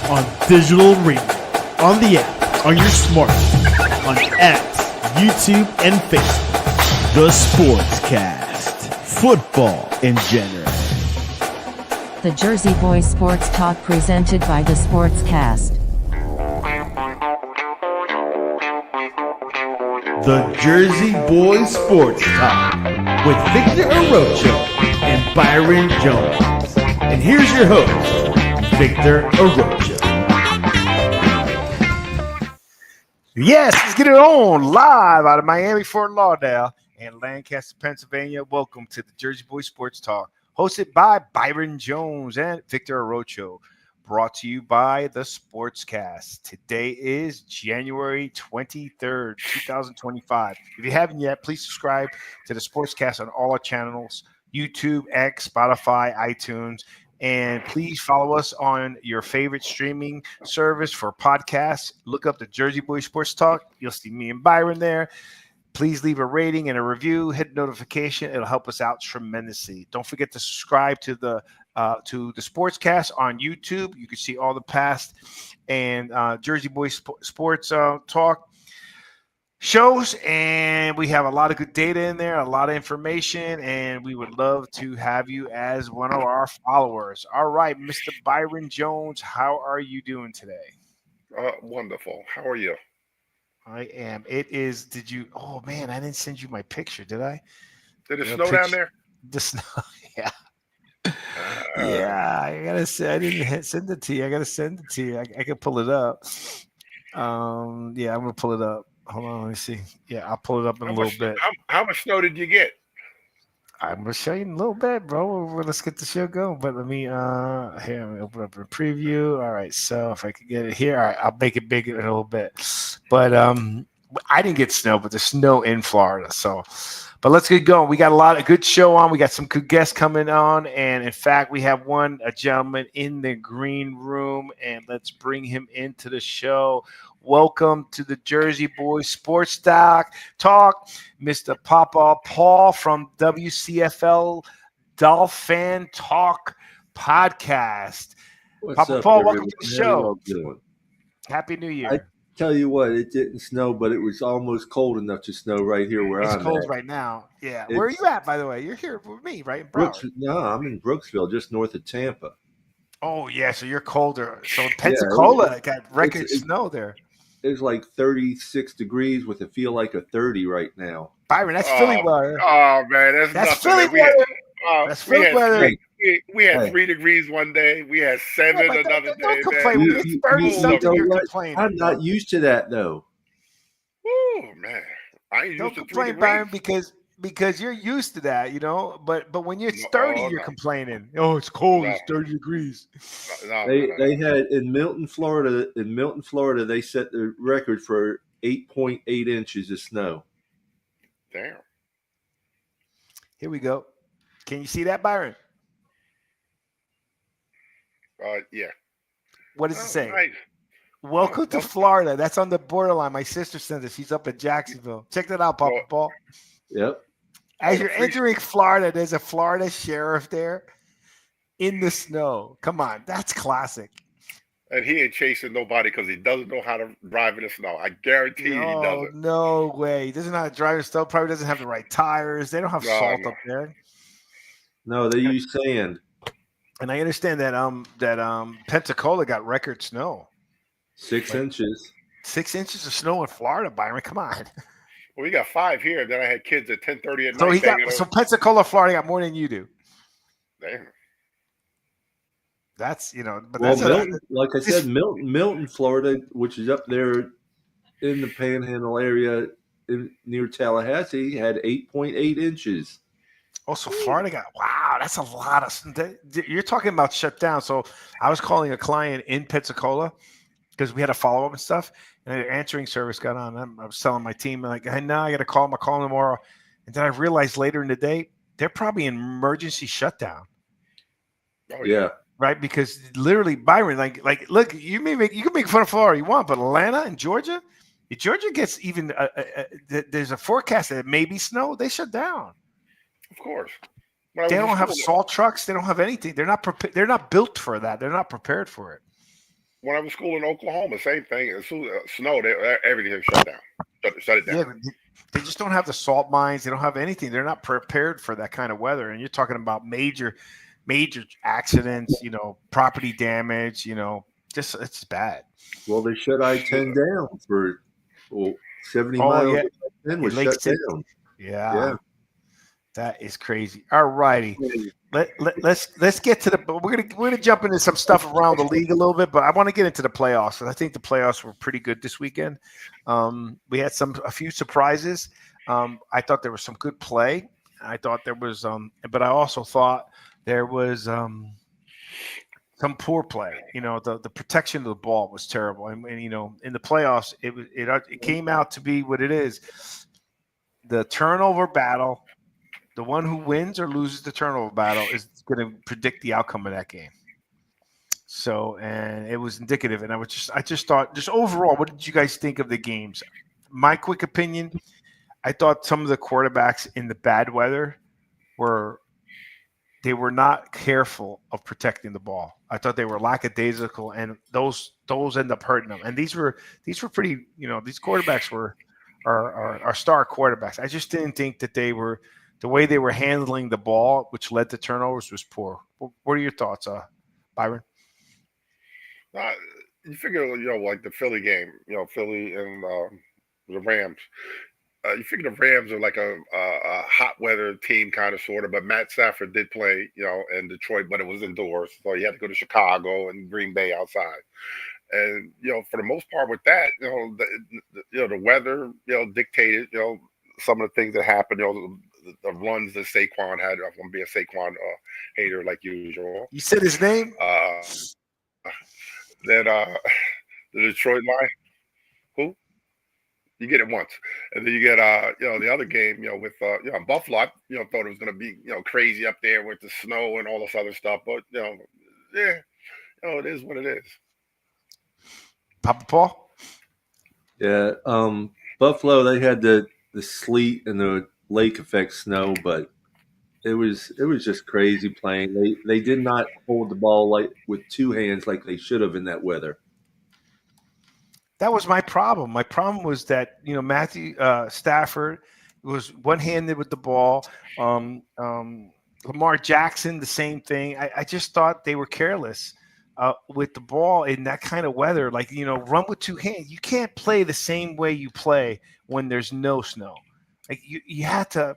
on digital radio, on the app, on your smartphone, on X, YouTube, and Facebook. The Sportscast. Football in general. The Jersey Boys Sports Talk presented by The Sportscast. The Jersey Boys Sports Talk with Victor Arocho and Byron Jones. And here's your host, Victor Arocho. Yes, let's get it on live out of Miami, Fort Lauderdale, and Lancaster, Pennsylvania. Welcome to the Jersey Boys Sports Talk, hosted by Byron Jones and Victor Arocho, brought to you by the Sportscast. Today is January 23rd, 2025. If you haven't yet, please subscribe to the Sportscast on all our channels, YouTube, X, Spotify, iTunes, and please follow us on your favorite streaming service for podcasts. Look up the Jersey Boys Sports Talk. You'll see me and Byron there. Please leave a rating and a review. Hit notification. It'll help us out tremendously. Don't forget to subscribe to the Sportscast on YouTube. You can see all the past and Jersey Boys Sports Talk shows, and we have a lot of good data in there, a lot of information, and we would love to have you as one of our followers. All right, Mr. Byron Jones, how are you doing today? Wonderful. How are you? I am. It is. Did you? Oh man, I didn't send you my picture, did I? Did it snow down there? The snow. Yeah. Yeah, I gotta say I didn't send it to you. I gotta send it to you. I can pull it up. Yeah, I'm gonna pull it up. Hold on, let me see. Yeah, I'll pull it up in a little bit. How much snow did you get? I'm gonna show you in a little bit, bro. Let's get the show going. But let me here. Let me open up a preview. All right, so if I could get it here, all right, I'll make it big in a little bit. But I didn't get snow, but there's snow in Florida. So, but let's get going. We got a lot of good show on. We got some good guests coming on, and in fact, we have a gentleman in the green room, and let's bring him into the show. Welcome to the Jersey Boys Sports Talk, Mr. Papa Paul from WCFL Dolphin Talk Podcast. Papa Paul, welcome to the show. Happy New Year. I tell you what, it didn't snow, but it was almost cold enough to snow right here where I'm at. It's cold right now. Yeah. Where are you at, by the way? You're here with me, right? No, I'm in Brooksville, just north of Tampa. Oh, yeah, so you're colder. So Pensacola got record snow there. It's like 36 degrees with a feel like a 30 right now. Byron, that's Philly weather. Oh, man, that's Philly weather. That's Philly weather. We had 3 degrees one day. We had 7 another day. Don't complain. It's 30-something. You're complaining. I'm not used to that, though. Oh, man. I ain't Don't used to complain, Byron, because you're used to that, you know. But when you're 30, you're complaining. Oh, it's cold. It's 30 degrees. They had in Milton, Florida. They set the record for 8.8 inches of snow. Damn. Here we go. Can you see that, Byron? Yeah. What does it say? Nice. Welcome to Florida. That's on the borderline. My sister sent it. She's up in Jacksonville. Check that out, Papa Paul. Yep. As you're entering Florida, there's a Florida sheriff there in the snow. Come on, that's classic. And he ain't chasing nobody because he doesn't know how to drive in the snow. I guarantee you he doesn't. No way. He doesn't know how to drive in the snow. Probably doesn't have the right tires. They don't have salt up there. No, they use sand. And I understand that Pensacola got record snow. 6 inches. 6 inches of snow in Florida, Byron. Come on. Well, we got 5 here. Then I had kids at 10:30 at night. So Pensacola, Florida got more than you do. Damn. That's, but Milton, like I said, Milton, Florida, which is up there in the Panhandle area near Tallahassee, had 8.8 inches. Oh, so Florida that's a lot of. You're talking about shut down. So I was calling a client in Pensacola because we had a follow up and stuff, and their answering service got on. I was telling my team, like, hey, no, I got to call them. I'll call them tomorrow. And then I realized later in the day, they're probably in emergency shutdown. Oh, yeah. Right? Because literally, Byron, like, look, you can make fun of Florida you want, but Atlanta and Georgia, if Georgia gets even, there's a forecast that it may be snow, they shut down. Of course. They don't have salt trucks. They don't have anything. They're not built for that. They're not prepared for it. when I was school in Oklahoma, same thing. As soon as snowed, everything shut down. Shut it down. Yeah, they just don't have the salt mines. They don't have anything. They're not prepared for that kind of weather. And you're talking about major accidents, property damage, just it's bad. Well, they shut I-10 down for 70 Oh, miles. yeah. I-10 was Lake shut City. down. Yeah. That is crazy. All righty. Let's get to the. We're gonna jump into some stuff around the league a little bit, but I want to get into the playoffs, and I think the playoffs were pretty good this weekend. We had a few surprises. I thought there was some good play. I thought there was, but I also thought there was some poor play. The protection of the ball was terrible, and in the playoffs, it came out to be what it is. The turnover battle. The one who wins or loses the turnover battle is going to predict the outcome of that game. So, and it was indicative. And I just thought, just overall, what did you guys think of the games? My quick opinion, I thought some of the quarterbacks in the bad weather were not careful of protecting the ball. I thought they were lackadaisical, and those end up hurting them. And these were pretty, these quarterbacks are star quarterbacks. I just didn't think that the way they were handling the ball, which led to turnovers, was poor. What are your thoughts, Byron? You figure, like the Philly game, Philly and the Rams. You figure the Rams are like a hot weather team, kind of, sort of. But Matt Stafford did play, in Detroit, but it was indoors, so he had to go to Chicago and Green Bay outside. And for the most part, with that, the weather, dictated, some of the things that happened, the runs that Saquon had. I'm going to be a Saquon hater like usual. You said his name? The Detroit line. Who? You get it once. And then you get, the other game, with, Buffalo, I, thought it was going to be, crazy up there with the snow and all this other stuff. But, it is what it is. Papa Paul? Yeah. Buffalo, they had the sleet and the lake effect snow, but it was just crazy playing. They did not hold the ball like with two hands like they should have in that weather. That was my problem. My problem was that Matthew Stafford was one-handed with the ball. Lamar Jackson, the same thing. I just thought they were careless with the ball in that kind of weather. Like run with two hands. You can't play the same way you play when there's no snow. Like you had to,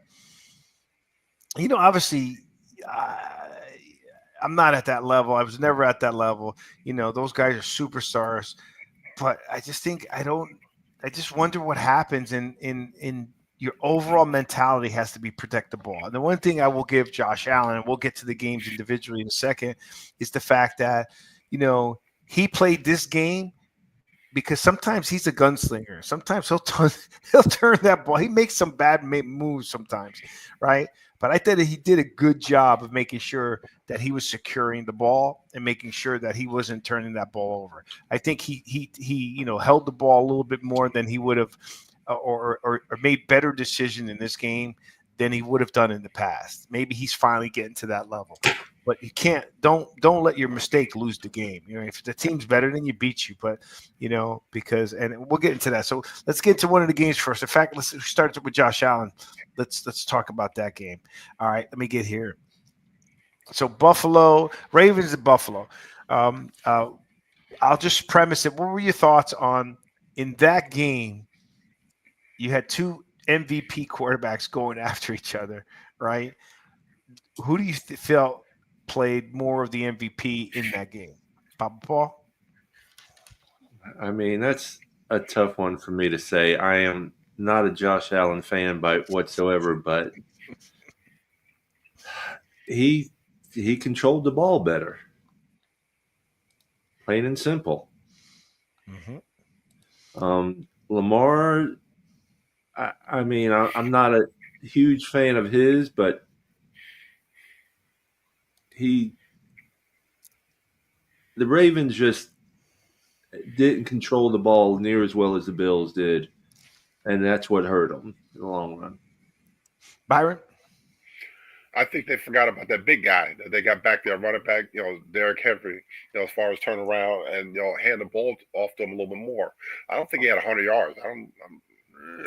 obviously, I'm not at that level. I was never at that level. Those guys are superstars, but I just think I just wonder what happens in your overall mentality has to be protect the ball. And the one thing I will give Josh Allen, and we'll get to the games individually in a second, is the fact that, he played this game because sometimes he's a gunslinger. Sometimes he'll turn that ball. He makes some bad moves sometimes, right? But I thought he did a good job of making sure that he was securing the ball and making sure that he wasn't turning that ball over. I think he held the ball a little bit more than he would have, or made better decision in this game than he would have done in the past. Maybe he's finally getting to that level. But you don't let your mistake lose the game. If the team's better than you, beat you. But because, and we'll get into that. So let's get to one of the games first. In fact, let's start with Josh Allen. Let's talk about that game. All right, let me get here. So Buffalo Ravens at Buffalo. I'll just premise it. What were your thoughts on in that game? You had two MVP quarterbacks going after each other, right? Who do you feel played more of the MVP in that game? Papa Paul? I mean, that's a tough one for me to say. I am not a Josh Allen fan whatsoever, but he controlled the ball better. Plain and simple. Mm-hmm. Lamar, I mean, I'm not a huge fan of his, but the Ravens just didn't control the ball near as well as the Bills did, and that's what hurt them in the long run. Byron? I think they forgot about that big guy that they got back there, running back, Derrick Henry, as far as turn around and, hand the ball off to him a little bit more. I don't think he had 100 yards.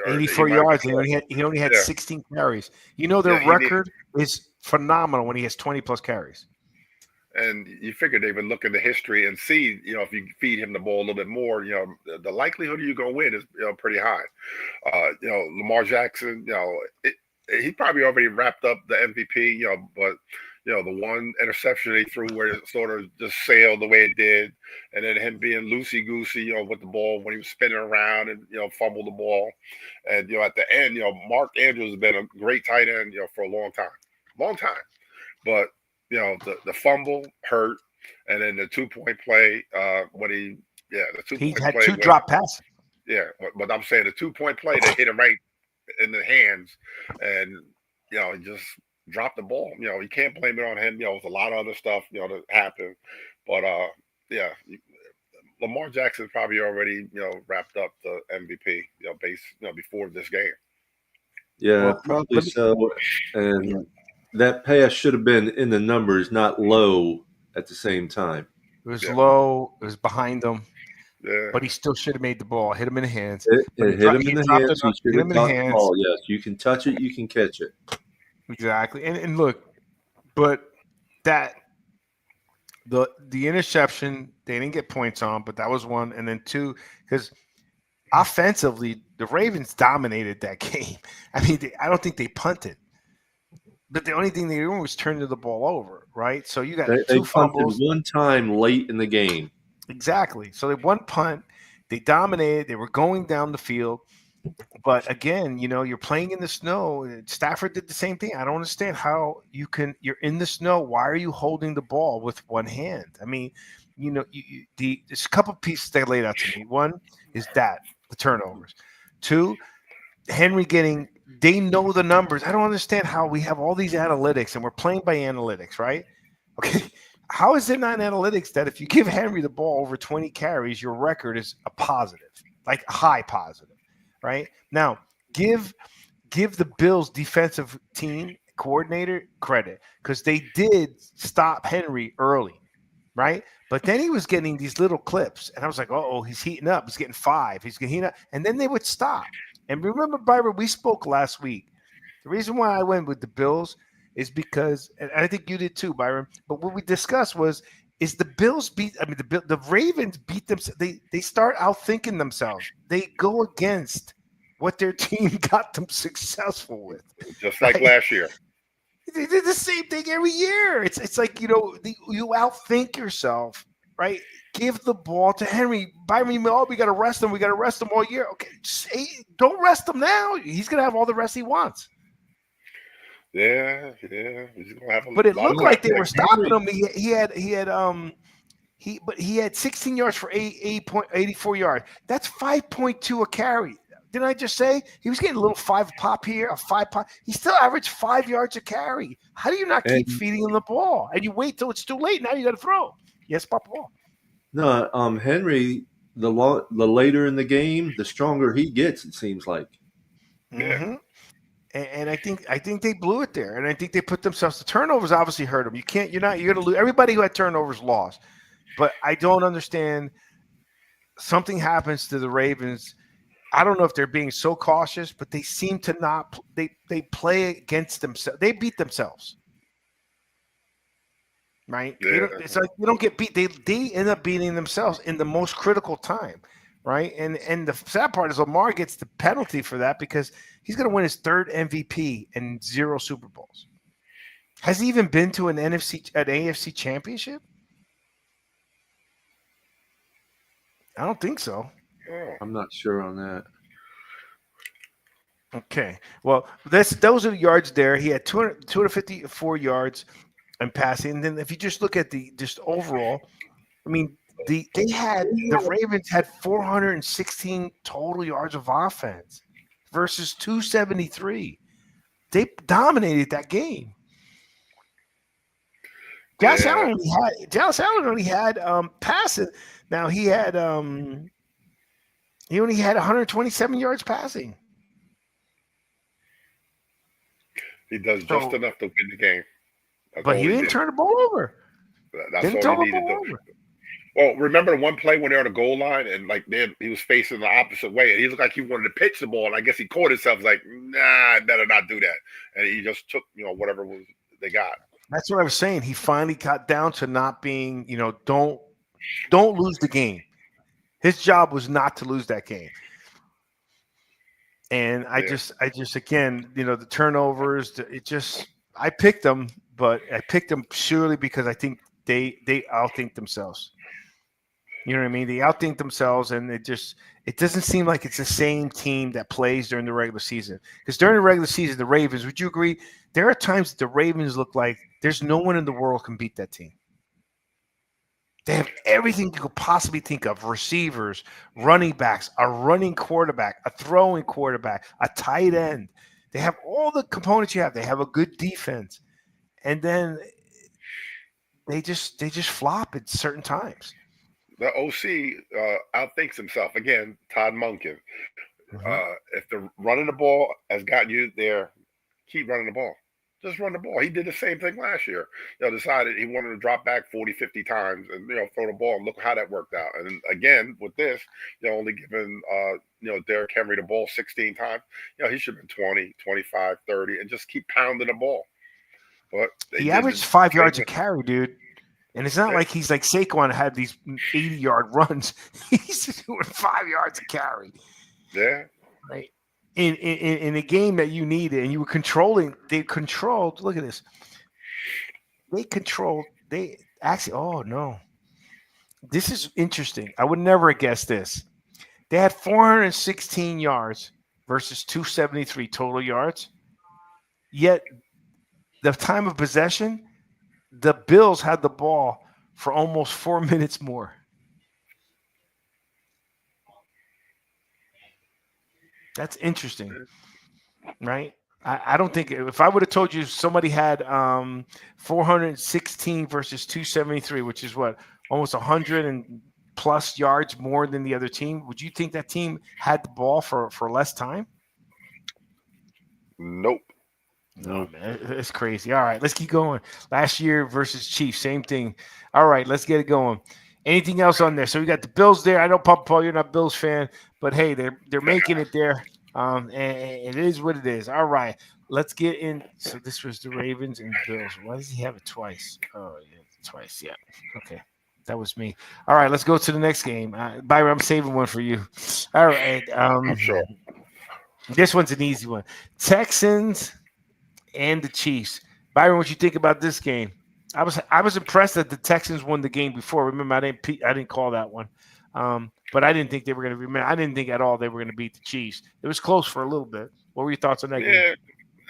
Or he 84 might have yards, been and he only had yeah. 16 carries. Their Yeah, he need, record is phenomenal when he has 20 plus carries. and you figure they would look into history and see, if you feed him the ball a little bit more, the likelihood of you going to win is, pretty high. Lamar Jackson, he probably already wrapped up the MVP, but the one interception he threw where it sort of just sailed the way it did, and then him being loosey goosey, with the ball when he was spinning around and fumbled the ball, and at the end, Mark Andrews has been a great tight end, for a long time, but the fumble hurt, and then the 2-point play when the He 2-point had play two when, drop passes. yeah, but I'm saying the 2-point play that hit him right in the hands, and he just dropped the ball. You can't blame it on him. There's a lot of other stuff that happened, but yeah, Lamar Jackson probably already wrapped up the MVP before this game. Yeah, Well, probably so. And that pass should have been in the numbers, not low at the same time. It was low. It was behind him. Yeah. But he still should have made the ball. Hit him in the hands. It hit him in the hands. He should have caught the ball. Yes, you can touch it. You can catch it. Exactly. And look, but that the interception, they didn't get points on, but that was one. And then two, because offensively, the Ravens dominated that game. I mean, I don't think they punted. But the only thing they did was turn the ball over, right? So you got two fumbles. One time late in the game. Exactly. So they one punt. They dominated. They were going down the field. But again, you're playing in the snow. Stafford did the same thing. I don't understand how you're in the snow. Why are you holding the ball with one hand? I mean, there's a couple pieces they laid out to me. One is the turnovers. Two, Henry they know the numbers. I don't understand how we have all these analytics and we're playing by analytics, right? Okay. How is it not analytics that if you give Henry the ball over 20 carries, your record is a positive, like a high positive, right? Now, give the Bills defensive team coordinator credit because they did stop Henry early, right? But then he was getting these little clips, and I was like, oh, he's heating up. He's getting 5. He's getting heating up. And then they would stop. And remember, Byron, we spoke last week. The reason why I went with the Bills is because, and I think you did too, Byron, but what we discussed is the Bills the Ravens beat them. They start outthinking themselves. They go against what their team got them successful with. Just like last year. They did the same thing every year. It's like, you outthink yourself, right? Give the ball to Henry. Byron, we got to rest him. We got to rest him all year. Okay, don't rest him now. He's going to have all the rest he wants. Yeah. He's gonna have but it looked like they were stopping him. He had 16 yards for 84 yards. That's 5.2 a carry. Didn't I just say he was getting a little 5 pop here, a 5 pop? He still averaged 5 yards a carry. How do you not keep feeding him the ball? And you wait till it's too late. Now you got to throw. Yes, pop the ball. No, Henry. The later in the game, the stronger he gets. It seems like. Mm-hmm. And I think they blew it there, and I think they put themselves. The turnovers obviously hurt them. You're going to lose. Everybody who had turnovers lost, but I don't understand. Something happens to the Ravens. I don't know if they're being so cautious, but they seem to not. They play against themselves. They beat themselves, right? Yeah. It's like they don't get beat. They end up beating themselves in the most critical time. Right. And the sad part is Lamar gets the penalty for that because he's going to win his 3rd MVP and 0 Super Bowls. Has he even been to an AFC championship? I don't think so. I'm not sure on that. Okay. Well, those are the yards there. He had 254 yards in passing. And then if you just look at just overall, I mean, the Ravens had 416 total yards of offense versus 273. They dominated that game. Josh Allen only had passing. Now he only had 127 yards passing. He does just enough to win the game. But he didn't turn the ball over. That's all you need to do. Well, remember the one play when they're on the goal line and like he was facing the opposite way and he looked like he wanted to pitch the ball and I guess he caught himself like, nah, I better not do that. And he just took, whatever they got. That's what I was saying. He finally got down to not being, don't lose the game. His job was not to lose that game. And I just again, the turnovers, I picked them, but I picked them purely because I think they outthink themselves. You know what I mean? They outthink themselves, and it doesn't seem like it's the same team that plays during the regular season. Because during the regular season, the Ravens, would you agree? There are times that the Ravens look like there's no one in the world can beat that team. They have everything you could possibly think of: receivers, running backs, a running quarterback, a throwing quarterback, a tight end. They have all the components you have. They have a good defense, and then they just flop at certain times. The OC outthinks himself again. Todd Monken. If the running the ball has gotten you there, keep running the ball. Just run the ball. He did the same thing last year. Decided he wanted to drop back 40, 50 times and throw the ball and look how that worked out. And again, with this, only giving Derrick Henry the ball 16 times. He should have been 20, 25, 30, and just keep pounding the ball. But he averaged 5 yards a carry, dude. And it's not like he's like Saquon had these 80-yard runs. He's doing 5 yards a carry. Yeah. Right. In a game that you needed, and you were controlling. They controlled. Look at this. They actually. Oh no. This is interesting. I would never have guessed this. They had 416 yards versus 273 total yards. Yet the time of possession, the Bills had the ball for almost 4 minutes more. That's interesting, right? I don't think if I would have told you somebody had 416 versus 273, which is what, almost 100 and plus yards more than the other team, would you think that team had the ball for less time? Nope. No, man, it's crazy. All right, let's keep going. Last year versus Chiefs, same thing. All right, let's get it going. Anything else on there? So we got the Bills there. I know, Papa Paul, you're not a Bills fan, but hey, they're making it there. And it is what it is. All right, let's get in. So this was the Ravens and Bills. Why does he have it twice? Oh, yeah, twice. Yeah. Okay, that was me. All right, let's go to the next game. Byron, I'm saving one for you. All right. I'm sure. This one's an easy one. Texans and the Chiefs. Byron, what you think about this game? I was impressed that the Texans won the game before. Remember, I didn't call that one, but I didn't think they were going to remember. I didn't think at all they were going to beat the Chiefs. It was close for a little bit. What were your thoughts on that game?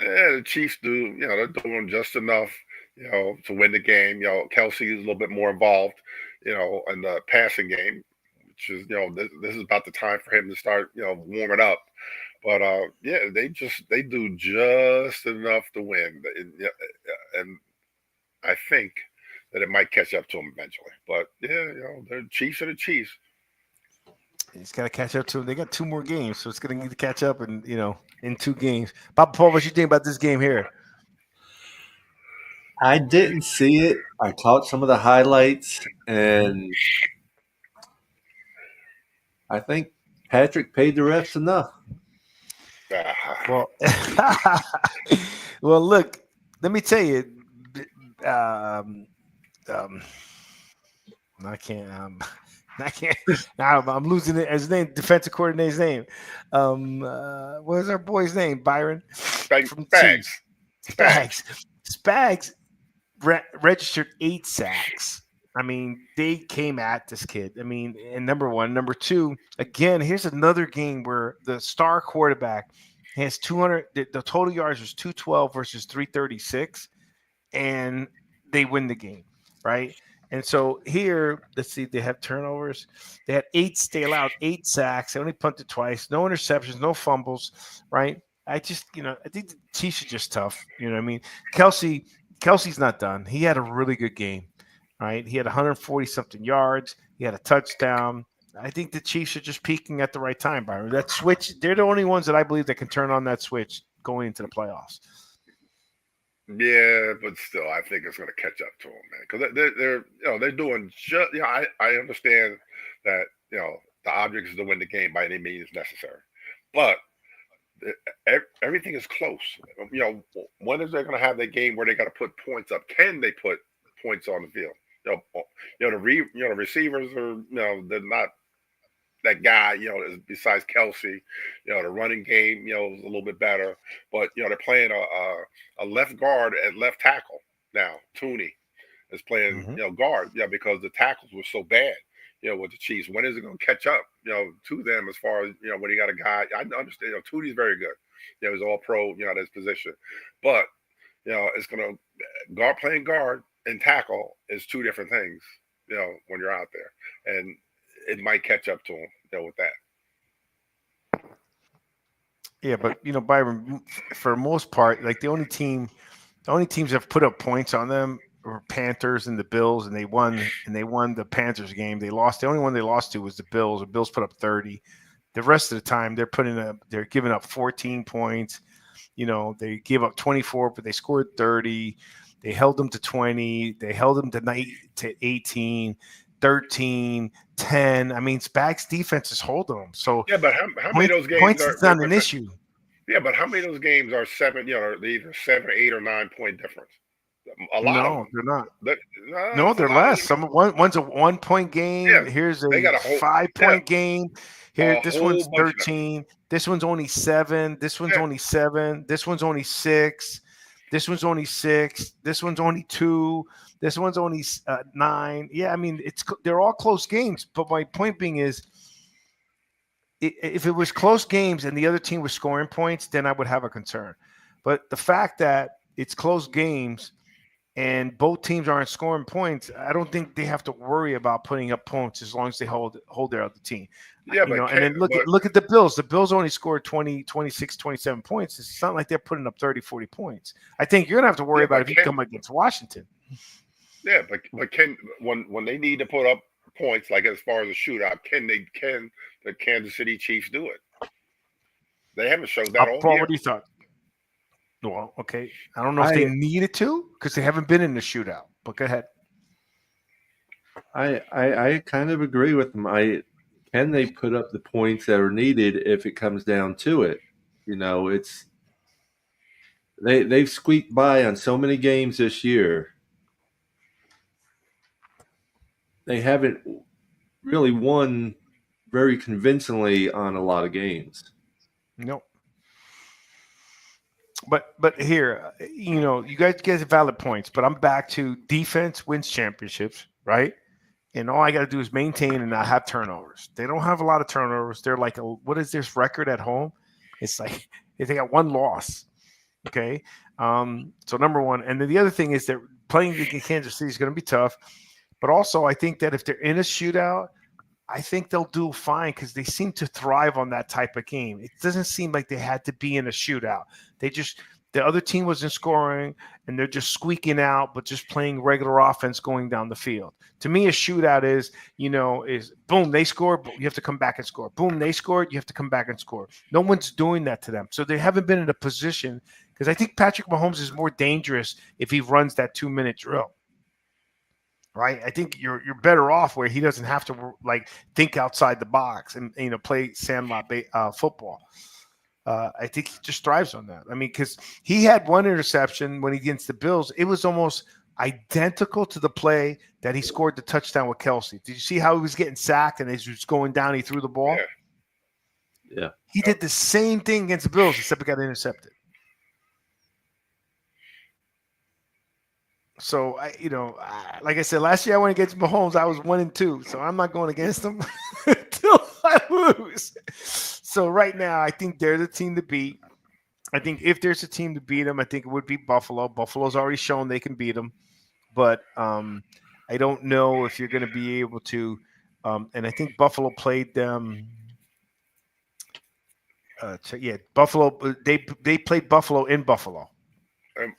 Yeah, the Chiefs do. They're doing just enough, to win the game. Kelsey is a little bit more involved, in the passing game, which is, this is about the time for him to start, warming up. But they do just enough to win, and I think that it might catch up to them eventually. But the Chiefs are the Chiefs. It's got to catch up to them. They got 2 more games, so it's going to need to catch up in 2 games. Papa Paul, what you think about this game here? I didn't see it. I caught some of the highlights, and I think Patrick paid the refs enough. Well, look, let me tell you. I can't. Now I'm losing it. His name, defensive coordinator's name. What was our boy's name? Byron. Spags registered 8 sacks. I mean, they came at this kid. I mean, and number one. Number two, again, here's another game where the star quarterback has 200. The total yards was 212 versus 336, and they win the game, right? And so here, let's see, they have turnovers. They had 8. They allowed 8 sacks. They only punted twice. No interceptions, no fumbles, right? I think the Chiefs are just tough. You know what I mean? Kelsey's not done. He had a really good game. Right, he had 140-something yards. He had a touchdown. I think the Chiefs are just peaking at the right time, Byron. That switch, they're the only ones that I believe that can turn on that switch going into the playoffs. Yeah, but still, I think it's going to catch up to them, man. Because they're doing just. I understand that the object is to win the game by any means necessary, but everything is close. When is they going to have that game where they got to put points up? Can they put points on the field? The receivers are they're not that guy, besides Kelsey, the running game, is a little bit better. But they're playing a left guard at left tackle now. Tooney is playing, guard, because the tackles were so bad, with the Chiefs. When is it going to catch up, to them as far as when you got a guy? I understand, Tooney's very good. He's all pro, at his position, but it's going to playing guard and tackle is two different things, when you're out there, and it might catch up to him, with that. Yeah, but Byron, for the most part, like the only teams that have put up points on them were Panthers and the Bills, and they won the Panthers game. They lost. The only one they lost to was the Bills. The Bills put up 30. The rest of the time, they're giving up 14 points. They gave up 24, but they scored 30. They held them to 20. They held them to 18. 13, 10. I mean, Spags defense is holding them. So yeah, but how many of those games points is not an issue. Yeah, but how many of those games are 7? They're either 7, 8, or 9 point difference. A lot of them. They're not. No, they're less. One's a 1 point game. Yeah, here's a 5 point game. Here, this one's 13. This one's only 7. This one's only 7. This one's only 6. This one's only 6. This one's only 2. This one's only 9. Yeah, I mean, they're all close games. But my point being is, if it was close games and the other team was scoring points, then I would have a concern. But the fact that it's close games and both teams aren't scoring points, I don't think they have to worry about putting up points as long as they hold their other team. Yeah, but and then look at the Bills. The Bills only scored 20, 26, 27 points. It's not like they're putting up 30, 40 points. I think you're going to have to worry about if you come against Washington. Yeah, but when they need to put up points, like as far as a shootout, can the Kansas City Chiefs do it? They haven't showed that all Paul, year. what do you thought? Well, okay. I don't know if they needed to because they haven't been in the shootout. But go ahead. I kind of agree with them. Can they put up the points that are needed if it comes down to it? It's they've squeaked by on so many games this year. They haven't really won very convincingly on a lot of games. Nope. But here, you guys get valid points, but I'm back to defense wins championships, right? And all I got to do is maintain and not have turnovers. They don't have a lot of turnovers. They're like, what is this record at home? It's like they got one loss. Okay. So number one. And then the other thing is that playing against Kansas City is going to be tough. But also, I think that if they're in a shootout, I think they'll do fine because they seem to thrive on that type of game. It doesn't seem like they had to be in a shootout. The other team wasn't scoring, and they're just squeaking out, but just playing regular offense going down the field. To me, a shootout is boom, they scored, you have to come back and score. Boom, they scored, you have to come back and score. No one's doing that to them. So they haven't been in a position because I think Patrick Mahomes is more dangerous if he runs that 2-minute drill. Right, I think you're better off where he doesn't have to think outside the box and play sandlot football. I think he just thrives on that. I mean, because he had one interception when he against the Bills. It was almost identical to the play that he scored the touchdown with Kelsey. Did you see how he was getting sacked and as he was going down, he threw the ball? Yeah. He did the same thing against the Bills, except it got intercepted. So like I said, last year I went against Mahomes. I was 1-2, so I'm not going against him until I lose. So right now, I think they're the team to beat. I think if there's a team to beat them, I think it would be Buffalo. Buffalo's already shown they can beat them, but I don't know if you're going to be able to. And I think Buffalo played them. Buffalo. They played Buffalo in Buffalo.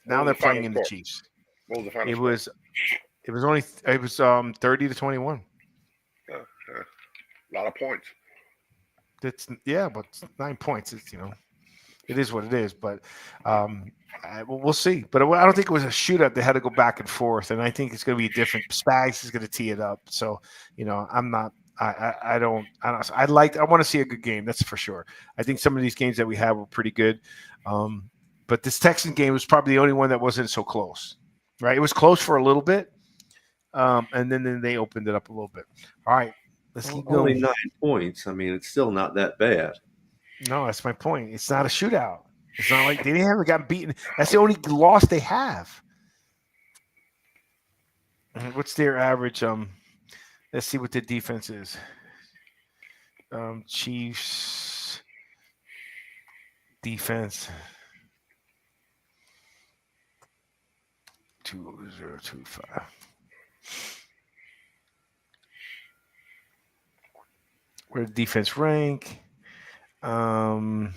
Now they're playing in the Chiefs. What was the final It was 30-21. A lot of points. But 9 points is It is what it is. But we'll see. But I don't think it was a shootout. They had to go back and forth, and I think it's going to be different. Spags is going to tee it up. So I'm not. I don't. I want to see a good game. That's for sure. I think some of these games that we have were pretty good. But this Texan game was probably the only one that wasn't so close. Right? It was close for a little bit. And then they opened it up a little bit. All right, let's keep Only going. 9 points. I mean, it's still not that bad. No, that's my point. It's not a shootout. It's not like they haven't gotten beaten. That's the only loss they have. What's their average? Let's see what the defense is. Chiefs defense 2-0-2-5. Where the defense rank? The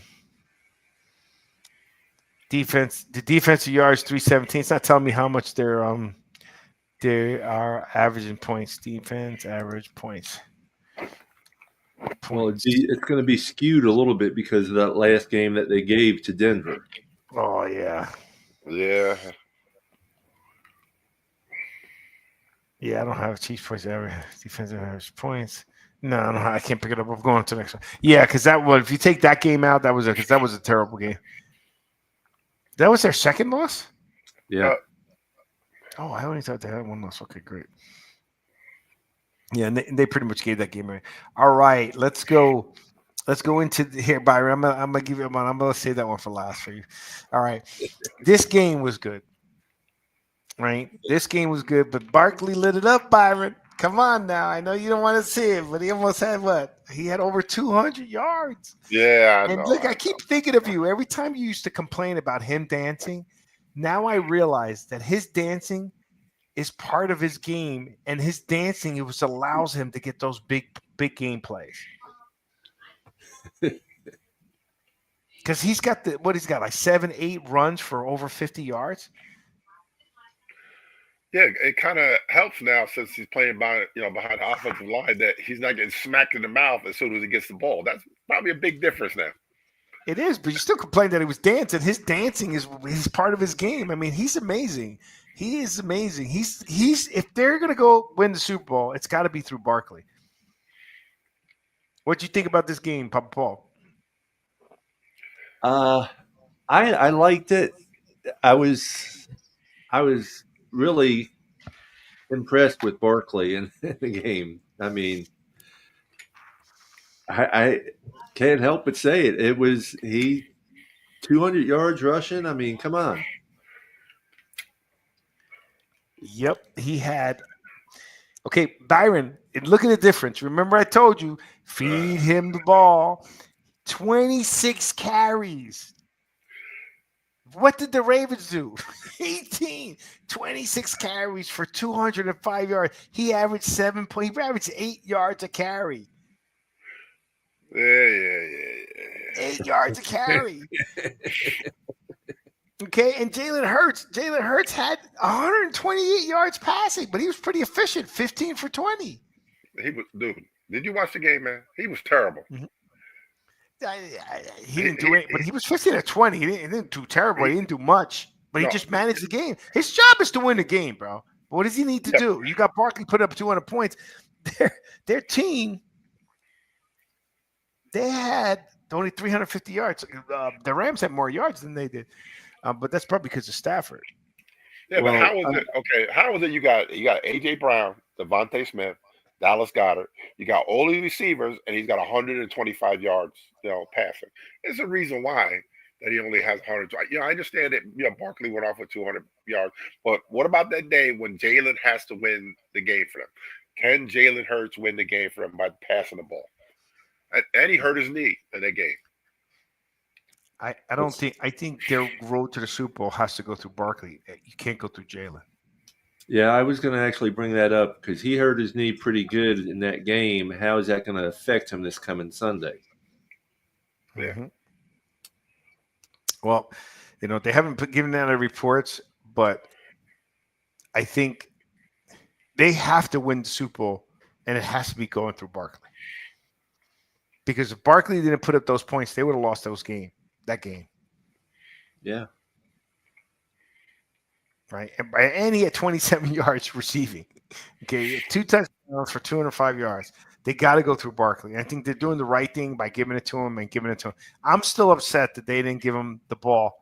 defensive yards 317. It's not telling me how much they are averaging points. Defense average points. Well, it's going to be skewed a little bit because of that last game that they gave to Denver. Oh yeah. Yeah. Yeah, I don't have Chiefs points average. Defensive average points. No, I can't pick it up. I'm going to the next one. Yeah, because if you take that game out, that was a terrible game. That was their second loss? Yeah. Oh, I only thought they had one loss. Okay, great. Yeah, and they pretty much gave that game away. All right, let's go into here, Byron. I'm gonna give you one. I'm gonna save that one for last for you. All right, this game was good. Right, this game was good, but Barkley lit it up, Byron. Come on now. I know you don't want to see it, but he almost had what? He had over 200 yards. Yeah, I keep thinking of you. Every time you used to complain about him dancing, now I realize that his dancing is part of his game, and his dancing allows him to get those big game plays. Because he's got like 7-8 runs for over 50 yards. Yeah, it kind of helps now since he's playing behind the offensive line that he's not getting smacked in the mouth as soon as he gets the ball. That's probably a big difference now. It is, but you still complain that he was dancing. His dancing is part of his game. I mean, he's amazing. He is amazing. He's if they're gonna go win the Super Bowl, it's got to be through Barkley. What do you think about this game, Papa Paul? I liked it. I was really impressed with Barkley in the game. I mean, I can't help but say it. It was 200 yards rushing. I mean, come on. Yep, he had. Okay, Byron, look at the difference. Remember I told you, feed him the ball. 26 carries. What did the Ravens do? 26 carries for 205 yards. He averaged 7 points. He averaged 8 yards a carry. Yeah. 8 yards a carry. Okay, and Jalen Hurts had 128 yards passing, but he was pretty efficient, 15 for 20. Dude, did you watch the game, man? He was terrible. Mm-hmm. He didn't do it, but he was 15 at 20. He didn't do terrible. He didn't do much, but he just managed the game. His job is to win the game, bro. But what does he need to do? You got Barkley put up 200 points. Their team, they had only 350 yards. The Rams had more yards than they did, but that's probably because of Stafford. Yeah, but how was it? Okay, how was it? You got AJ Brown, Devontae Smith, Dallas Goedert. You got all these receivers, and he's got 125 yards, passing. There's a reason why that he only has 100. I understand that Barkley went off with 200 yards, but what about that day when Jalen has to win the game for them? Can Jalen Hurts win the game for them by passing the ball? And he hurt his knee in that game. I think their road to the Super Bowl has to go through Barkley. You can't go through Jalen. Yeah, I was going to actually bring that up because he hurt his knee pretty good in that game. How is that going to affect him this coming Sunday? Yeah. Mm-hmm. Well, they haven't given out any reports, but I think they have to win the Super Bowl, and it has to be going through Barkley. Because if Barkley didn't put up those points, they would have lost that game. Yeah. Right, and he had 27 yards receiving. Okay, 2 touchdowns for 205 yards. They got to go through Barkley. I think they're doing the right thing by giving it to him and giving it to him. I'm still upset that they didn't give him the ball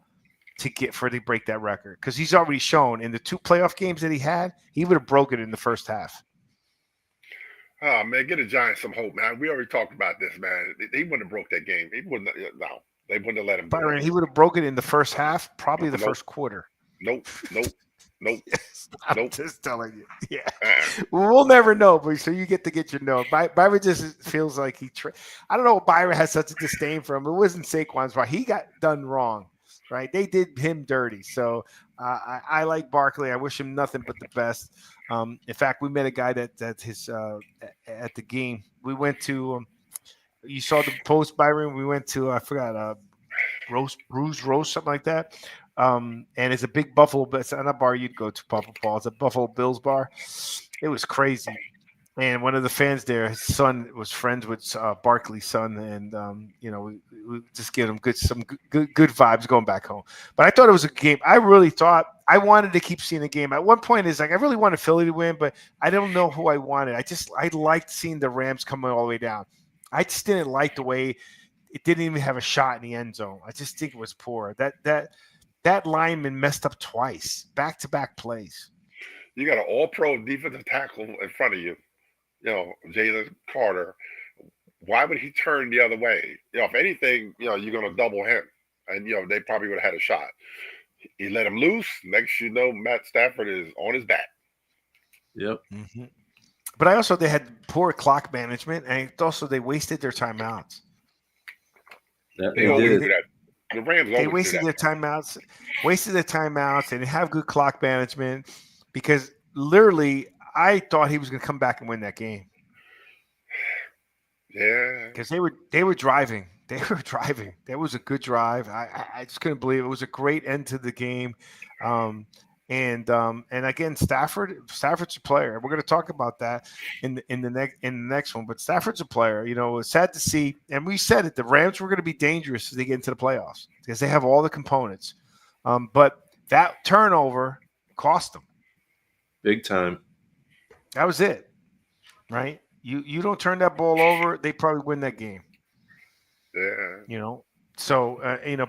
to break that record, because he's already shown in the 2 playoff games that he had, he would have broken it in the first half. Oh man, get the Giants some hope, man. We already talked about this, man. He wouldn't have broke that game. He wouldn't. No, they wouldn't have let him. Byron, he would have broken it in the first half, probably the first quarter. Nope. Yes, I'm Nope. just telling you. Yeah, we'll never know, but so you get to get your note. Byron just feels like I don't know. Byron has such a disdain for him. It wasn't Saquon's fault. He got done wrong, right? They did him dirty. So I like Barkley. I wish him nothing but the best. In fact, we met a guy that his at the game. We went to. You saw the post, Byron. We went to I forgot Bruce Roast, something like that. And it's a big Buffalo, but it's not a bar you'd go to, Papa Paul. It's a Buffalo Bills bar. It was crazy. And one of the fans there, his son was friends with Barkley's son, and we just get him some good vibes going back home. But I thought it was a game. I really thought I wanted to keep seeing the game. At one point, it's like I really wanted Philly to win, but I don't know who I wanted. I liked seeing the Rams coming all the way down. I just didn't like the way it didn't even have a shot in the end zone. I just think it was poor. That lineman messed up twice, back-to-back plays. You got an all-pro defensive tackle in front of you, Jalen Carter. Why would he turn the other way? If anything, you're going to double him. And, they probably would have had a shot. He let him loose. Next you know, Matt Stafford is on his back. Yep. Mm-hmm. But they had poor clock management, and also they wasted their timeouts. They always do that. The Rams they wasted their timeouts. They didn't have good clock management, because literally I thought he was going to come back and win that game. Yeah, because they were driving. That was a good drive. I just couldn't believe it. It was a great end to the game. And again, Stafford's a player. We're going to talk about that in the next one. But Stafford's a player. It's sad to see. And we said it. The Rams were going to be dangerous as they get into the playoffs because they have all the components. But that turnover cost them big time. That was it, right? You don't turn that ball over, they probably win that game. Yeah. So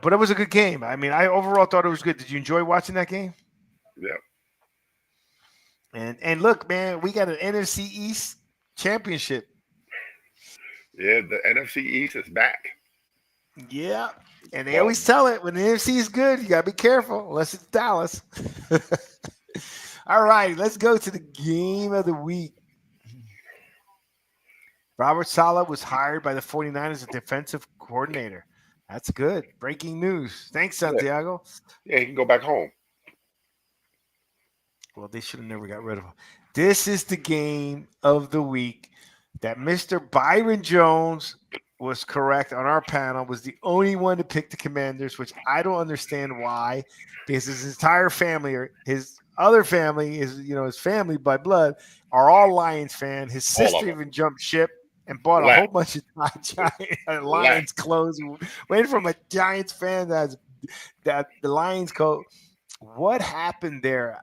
but it was a good game. I mean, I overall thought it was good. Did you enjoy watching that game? Yeah. And look, man, we got an NFC East championship. Yeah, the NFC East is back. Yeah. And they always tell it, when the NFC is good, you got to be careful, unless it's Dallas. All right, let's go to the game of the week. Robert Saleh was hired by the 49ers as a defensive coordinator. That's good. Breaking news. Thanks, Santiago. Yeah, he can go back home. Well, they should have never got rid of him. This is the game of the week that Mr. Byron Jones was correct on our panel, was the only one to pick the Commanders, which I don't understand why, because his entire family, or his other family, his family by blood, are all Lions fan. His sister even jumped ship and bought a whole bunch of giant Lions clothes. Went from a Giants fan that the Lions coat. What happened there?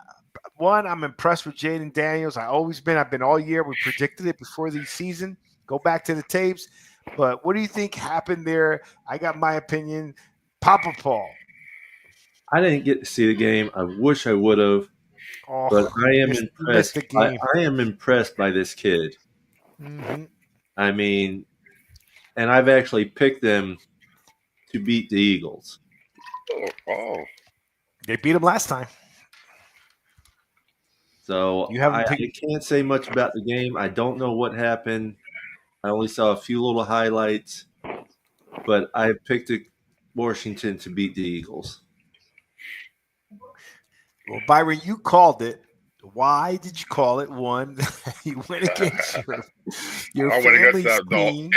One, I'm impressed with Jaden Daniels. I've been all year. We predicted it before the season. Go back to the tapes. But what do you think happened there? I got my opinion. Papa Paul. I didn't get to see the game. I wish I would have. But I am impressed. I am impressed by this kid. Mm-hmm. I mean, and I've actually picked them to beat the Eagles. Oh. They beat them last time. So I can't say much about the game. I don't know what happened. I only saw a few little highlights. But I picked Washington to beat the Eagles. Well, Byron, you called it. Why did you call it? One, you went against your family's team.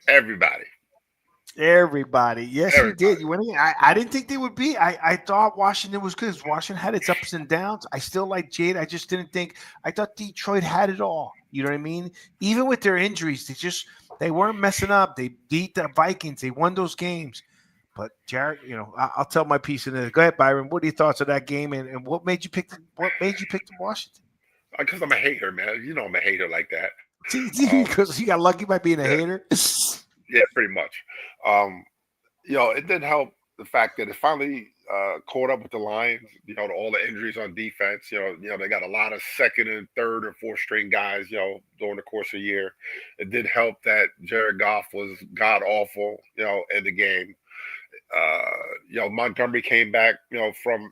Everybody. Everybody. Yes, you did. You went again. I didn't think they would be. I thought Washington was good. Washington had its ups and downs. I still like Jade. I just didn't think. I thought Detroit had it all. You know what I mean? Even with their injuries, they weren't messing up. They beat the Vikings. They won those games. But Jared, I'll tell my piece in it. Go ahead, Byron. What are your thoughts on that game, and what made you pick the Washington? Because I'm a hater, man. You know I'm a hater like that. Because you got lucky by being a hater. Yeah, pretty much. It didn't help the fact that it finally caught up with the Lions. All the injuries on defense. They got a lot of second and third or fourth string guys. During the course of the year, it did help that Jared Goff was god awful. In the game. Montgomery came back. From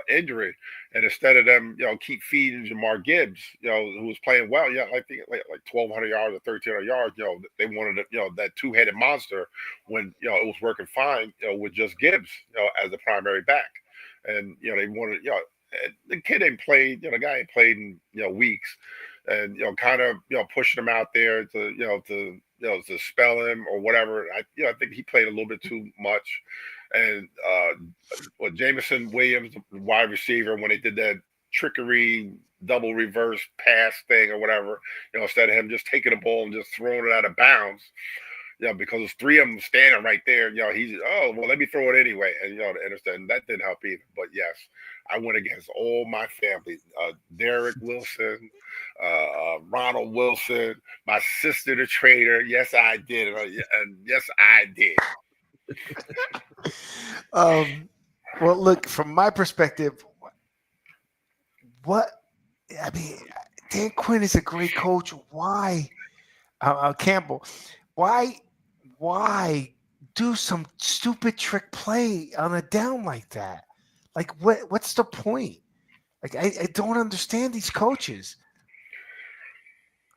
injury, and instead of them, keep feeding Jamar Gibbs, who was playing well, I think like 1,200 yards or 1,300 yards, they wanted that two-headed monster when it was working fine, with just Gibbs, as the primary back, and they wanted, the kid ain't played, the guy ain't played in weeks, and kind of pushing him out there to spell him or whatever. I think he played a little bit too much. And Jameson Williams, the wide receiver, when they did that trickery double reverse pass thing or whatever, instead of him just taking the ball and just throwing it out of bounds, because there's three of them standing right there, he's, let me throw it anyway. And, to understand that didn't help either. But yes, I went against all my family, Derek Wilson, Ronald Wilson, my sister, the trader. Yes, I did. And yes, I did. Well, look, from my perspective, Dan Quinn is a great coach. Why, Campbell? Why do some stupid trick play on a down like that? Like, what's the point? Like, I don't understand these coaches.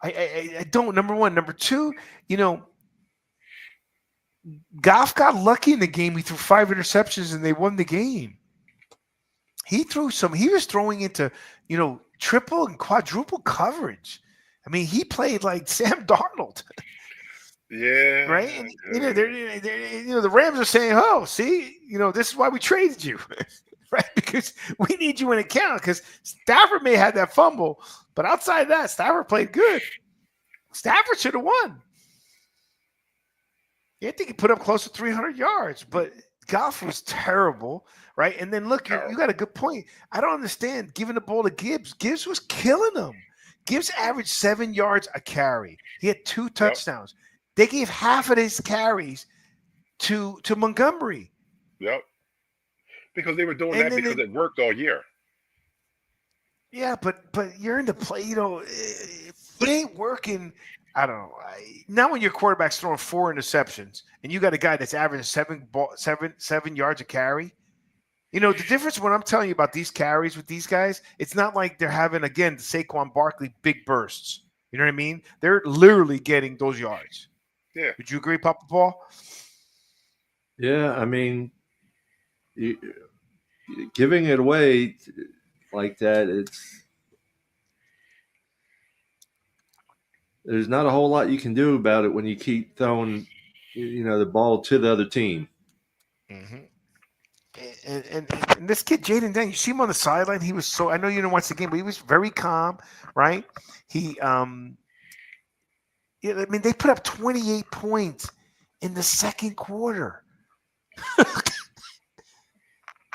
I don't. Number one, number two, Goff got lucky in the game. He threw 5 interceptions and they won the game. He was throwing into, triple and quadruple coverage. I mean, he played like Sam Darnold. Yeah. Right. And, the Rams are saying, "Oh, see, this is why we traded you." Right. Because we need you in account, because Stafford may have that fumble, but outside of that, Stafford played good. Stafford should have won. I think he put up close to 300 yards, but Goff was terrible, right? And then look, you got a good point. I don't understand giving the ball to Gibbs. Gibbs was killing them. Gibbs averaged 7 yards a carry. He had 2 touchdowns. Yep. They gave half of his carries to Montgomery. Yep. Because they were doing that because it worked all year. Yeah, but you're in the play, if it ain't working. I don't know. Now when your quarterback's throwing 4 interceptions and you got a guy that's averaging 7 yards a carry, the difference when I'm telling you about these carries with these guys, it's not like they're having, again, the Saquon Barkley big bursts. You know what I mean? They're literally getting those yards. Yeah. Would you agree, Papa Paul? Yeah, I mean, giving it away like that, there's not a whole lot you can do about it when you keep throwing, the ball to the other team. Mm-hmm. And this kid, Jaden Daniels, you see him on the sideline. He was I know you didn't watch the game, but he was very calm, right? He, they put up 28 points in the second quarter.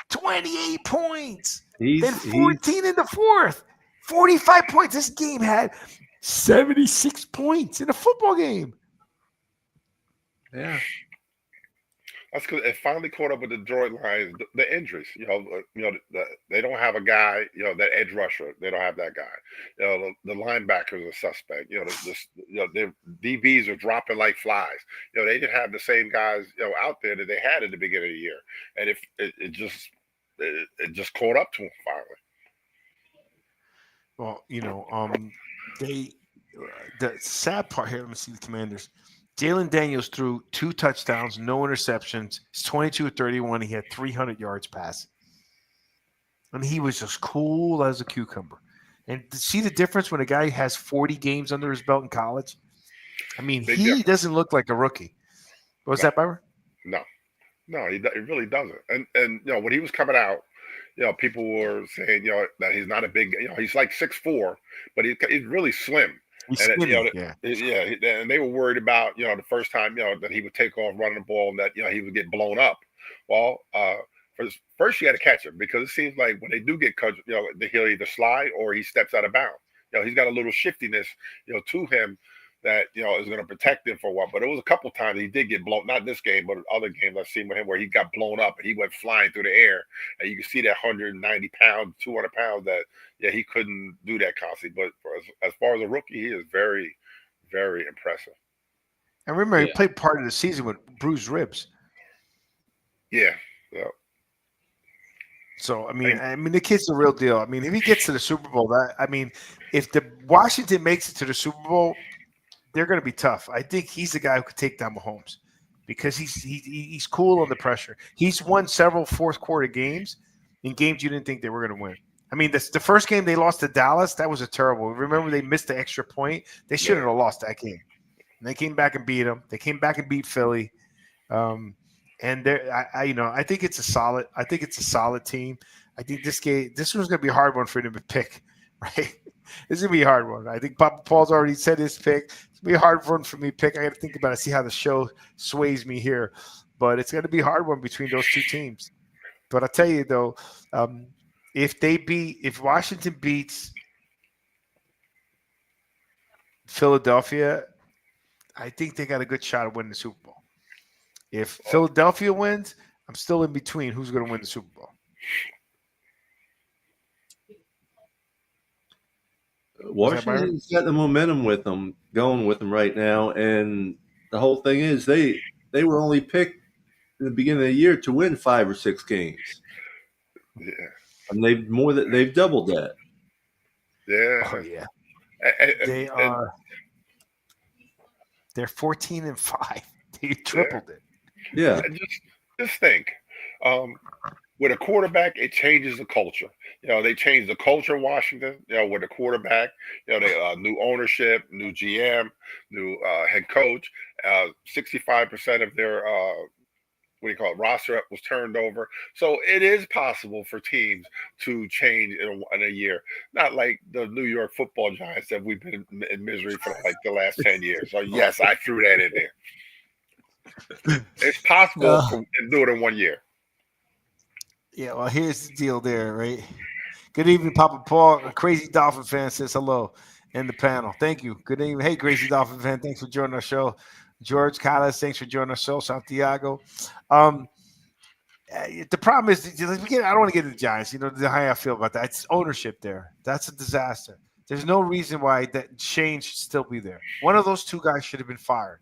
28 points. Then 14 in the fourth. 45 points. This game had 76 points in a football game. Yeah. That's because it finally caught up with the Detroit Lions, the injuries. They don't have a guy, that edge rusher. They don't have that guy. The linebackers are suspect. The DBs are dropping like flies. They didn't have the same guys, out there that they had at the beginning of the year, and it just caught up to them finally. Well, the sad part here. Let me see the Commanders. Jalen Daniels threw 2 touchdowns, no interceptions. He's 22-31. He had 300 yards passing. And he was just cool as a cucumber. And see the difference when a guy has 40 games under his belt in college? I mean, he doesn't look like a rookie. What's that, Byron? No, he really doesn't. And when he was coming out, people were saying, that he's not a big, he's like 6'4", but he's really slim. He's And skinny, yeah. and they were worried about the first time that he would take off running the ball and that he would get blown up. Well, first you got to catch him because it seems like when they do get cut, he'll either slide or he steps out of bounds. He's got a little shiftiness, to him that is going to protect him for a while. But it was a couple times he did get blown. Not this game, but other games I've seen with him where he got blown up and he went flying through the air, and you can see that 190 pounds, 200 pounds that he couldn't do that constantly. But as far as a rookie, he is very, very impressive. And remember, he played part of the season with bruised ribs. Yeah. So I mean, the kid's the real deal. I mean, if he gets to the Super Bowl, if the Washington makes it to the Super Bowl, they're going to be tough. I think he's the guy who could take down Mahomes because he's cool under pressure. He's won several fourth quarter games in games you didn't think they were going to win. I mean, the first game they lost to Dallas, that was a terrible. Remember, they missed the extra point. They shouldn't have lost that game. And they came back and beat them. They came back and beat Philly. And I think it's a solid. I think it's a solid team. I think this one's going to be a hard one for them to pick, right? This is going to be a hard one. I think Papa Paul's already said his pick. It's going to be a hard one for me to pick. I got to think about it, see how the show sways me here. But it's going to be a hard one between those two teams. But I'll tell you, though, if Washington beats Philadelphia, I think they got a good shot of winning the Super Bowl. If Philadelphia wins, I'm still in between who's going to win the Super Bowl. Washington's got the momentum going with them right now, and the whole thing is they were only picked in the beginning of the year to win 5 or 6 games. Yeah, and they've doubled that. Yeah, oh yeah, they're 14-5. They tripled it. Yeah, just think. With a quarterback, it changes the culture. They changed the culture in Washington. With a quarterback, they new ownership, new GM, new head coach. 65% of their roster was turned over. So it is possible for teams to change in a year. Not like the New York Football Giants that we've been in misery for like the last 10 years. So yes, I threw that in there. It's possible to do it in 1 year. Yeah, well, here's the deal there, right? Good evening, Papa Paul. A crazy Dolphin fan says hello in the panel. Thank you. Good evening. Hey, crazy Dolphin fan. Thanks for joining our show. George Callis, thanks for joining our show. Santiago. The problem is, I don't want to get into the Giants. How I feel about that. It's ownership there. That's a disaster. There's no reason why that Shane should still be there. One of those two guys should have been fired,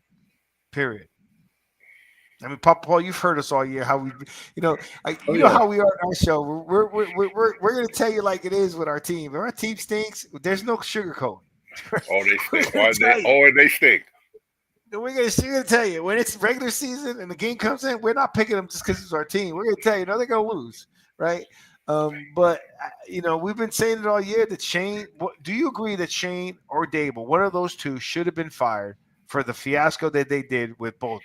period. I mean, Papa Paul, you've heard us all year how we, how we are on our show. We're going to tell you like it is with our team. If our team stinks, there's no sugarcoat. Oh, they stink. They stink. We're going to tell you when it's regular season and the game comes in, we're not picking them just because it's our team. We're going to tell you, they're going to lose, right? But we've been saying it all year that Shane. Do you agree that Shane or Dable, one of those two, should have been fired for the fiasco that they did with both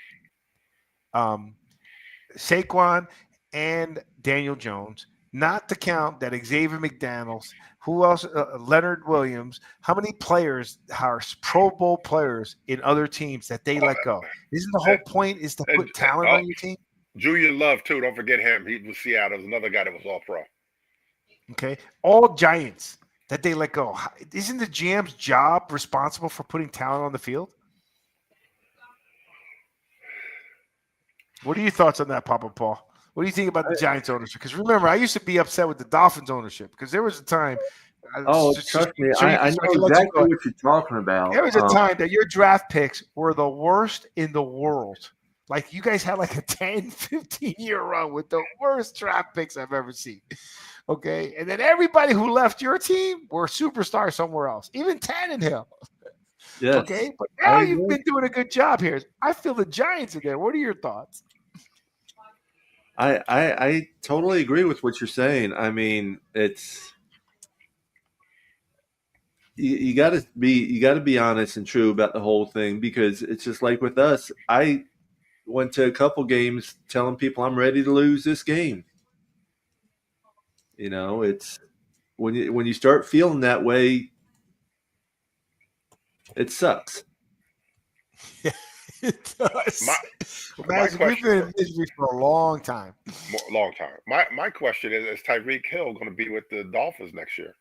Saquon and Daniel Jones, not to count that Xavier McDaniels, who else, Leonard Williams, how many players are Pro Bowl players in other teams that they let go? Isn't the whole point is to put talent on your team? Julian Love, too. Don't forget him. He was Seattle. There's another guy that was all pro. Okay. All Giants that they let go. Isn't the GM's job responsible for putting talent on the field? What are your thoughts on that, Papa Paul? What do you think about the Giants ownership? Because remember, I used to be upset with the Dolphins ownership because there was a time. Trust me, I know exactly what you're talking about. There was a time that your draft picks were the worst in the world. Like you guys had like a 10, 15-year run with the worst draft picks I've ever seen. Okay. And then everybody who left your team were superstars somewhere else, even Tannehill. Yes. Okay. But now you've been doing a good job here. I feel the Giants are there. What are your thoughts? I totally agree with what you're saying. I mean, it's you got to be honest and true about the whole thing because it's just like with us. I went to a couple games telling people I'm ready to lose this game. It's when you start feeling that way, It sucks. It does. My Imagine, we've been in misery for a long time. long time. My question is Tyreek Hill going to be with the Dolphins next year?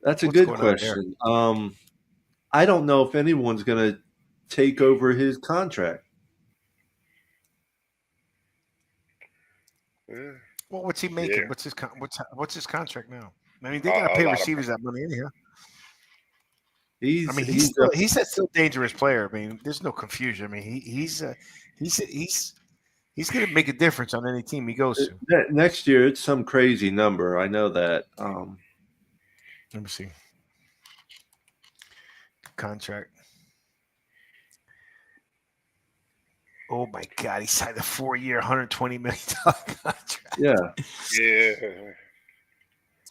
That's a What's good going on there? question. I don't know if anyone's going to take over his contract. Yeah. Well, what's he making? Yeah. What's his contract now? I mean, they got to pay receivers that money anyhow. I mean, he's a still dangerous player. I mean, there's no confusion. I mean, he's going to make a difference on any team he goes to. Next year, it's some crazy number. I know that. Let me see. Contract. Oh my God! He signed a 4-year, $120 million contract. Yeah.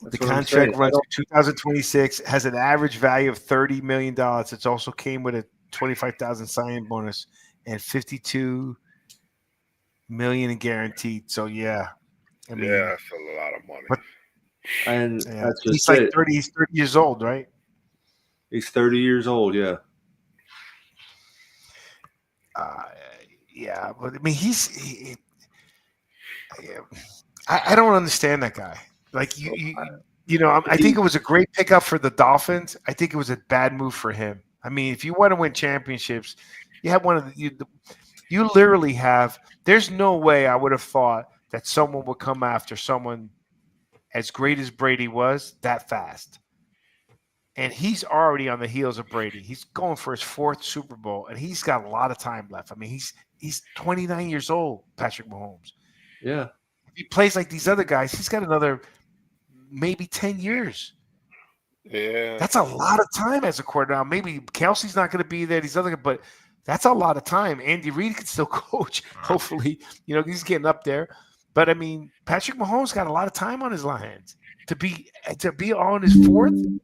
The contract runs to 2026. Has an average value of $30 million. It also came with a $25,000 signing bonus and $52 million in guaranteed. So yeah, I mean, that's a lot of money. And that's he's just like 30. He's 30 years old, right? He's 30 years old. Yeah. Yeah, but I mean, I don't understand that guy. Like I think it was a great pickup for the Dolphins. I think it was a bad move for him. I mean, if you want to win championships, you have one of you literally have. There's no way I would have thought that someone would come after someone as great as Brady was that fast. And he's already on the heels of Brady. He's going for his 4th Super Bowl, and he's got a lot of time left. I mean, he's 29 years old, Patrick Mahomes. Yeah. If he plays like these other guys, he's got another maybe 10 years. Yeah. That's a lot of time as a quarterback. Maybe Kelsey's not going to be there. These other guys, but that's a lot of time. Andy Reid can still coach. Hopefully, he's getting up there. But I mean, Patrick Mahomes got a lot of time on his hands to be on his 4th.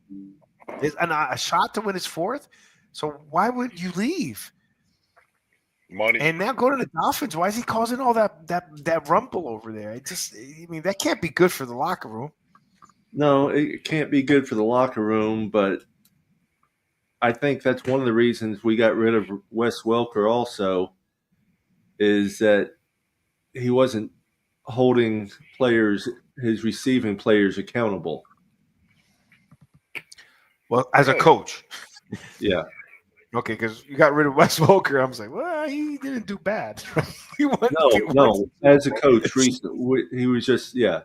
And a shot to win his 4th. So why would you leave? Money. And now go to the Dolphins. Why is he causing all that rumble over there? I mean, that can't be good for the locker room. No, it can't be good for the locker room, but I think that's one of the reasons we got rid of Wes Welker also, is that he wasn't holding his receiving players accountable. Well, as a coach. Yeah. Okay, because you got rid of Wes Welker. I was like, well, he didn't do bad. No. As a coach, he was just, yeah.